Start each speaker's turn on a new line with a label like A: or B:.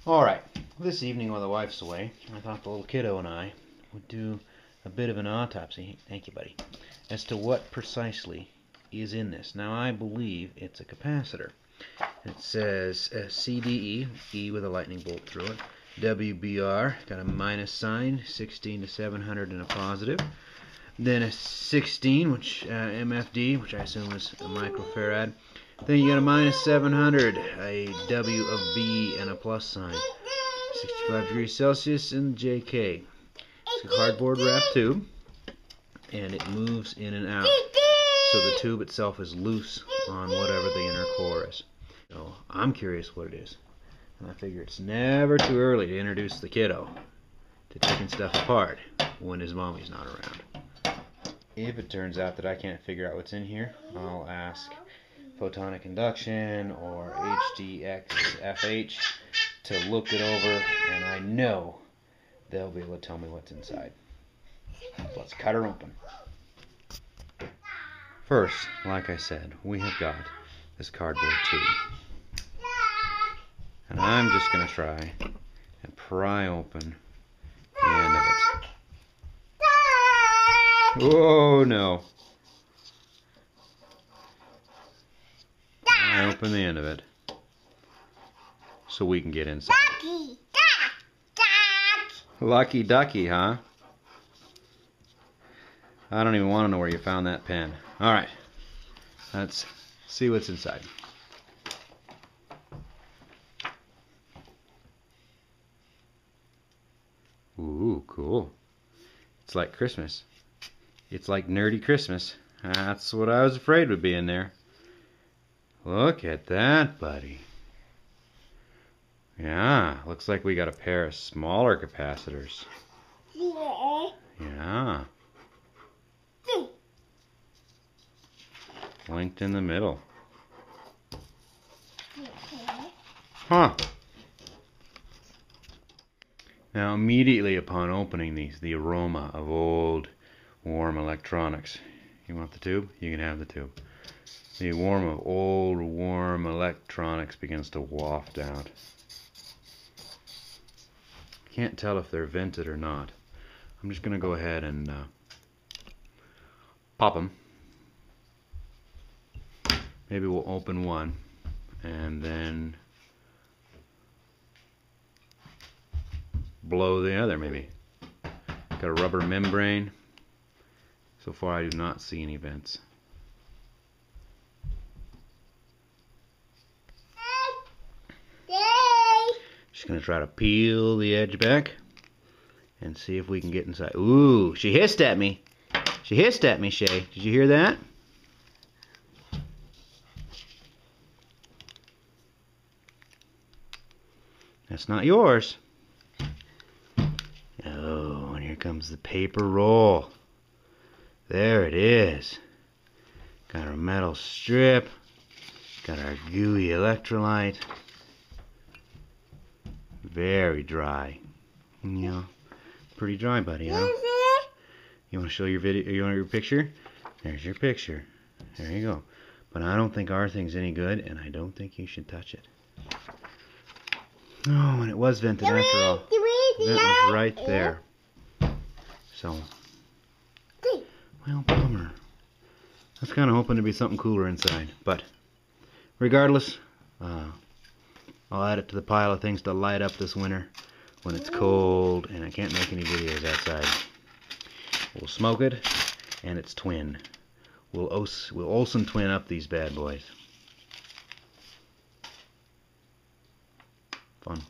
A: Alright, this evening while the wife's away, I thought the little kiddo and I would do a bit of an autopsy, thank you buddy, as to what precisely is in this. Now I believe it's a capacitor. It says CDE, E with a lightning bolt through it, WBR, got a minus sign, 16 to 700 and a positive. Then a 16, which MFD, which I assume is a microfarad. Then you got a minus 700, a W of B and a plus sign. 65 degrees Celsius and JK. It's a cardboard wrap tube, and it moves in and out. So the tube itself is loose on whatever the inner core is. So I'm curious what it is. And I figure it's never too early to introduce the kiddo to taking stuff apart when his mommy's not around. If it turns out that I can't figure out what's in here, I'll ask photonic induction or HDXFH to look it over, and I know they'll be able to tell me what's inside. Let's cut her open. First, like I said, we have got this cardboard tube. And I'm just going to try and pry open the end of it. Oh no. I open the end of it so we can get inside. Lucky ducky, huh? I don't even want to know where you found that pen. Alright, let's see what's inside. Ooh, cool. It's like Christmas. It's like nerdy Christmas. That's what I was afraid would be in there. Look at that, buddy. Yeah, looks like we got a pair of smaller capacitors. Yeah. Linked in the middle. Huh. Now immediately upon opening these, the aroma of old, warm electronics. You want the tube? You can have the tube. The aroma of old, warm electronics begins to waft out. Can't tell if they're vented or not. I'm just going to go ahead and pop them. Maybe we'll open one and then blow the other maybe. Got a rubber membrane. So far I do not see any vents. Just going to try to peel the edge back and see if we can get inside. Ooh, she hissed at me. She hissed at me, Shay. Did you hear that? That's not yours. Oh, and here comes the paper roll. There it is. Got our metal strip. Got our gooey electrolyte. Very dry. Yeah, pretty dry, buddy. Huh? You want to show your video? You want your picture? There's your picture. There you go. But I don't think our thing's any good, and I don't think you should touch it. Oh, and it was vented after all. The vent was right there. So, well, bummer. I was kind of hoping to be something cooler inside, but regardless, I'll add it to the pile of things to light up this winter when it's cold and I can't make any videos outside. We'll smoke it and its twin. We'll Olsen twin up these bad boys. Fun.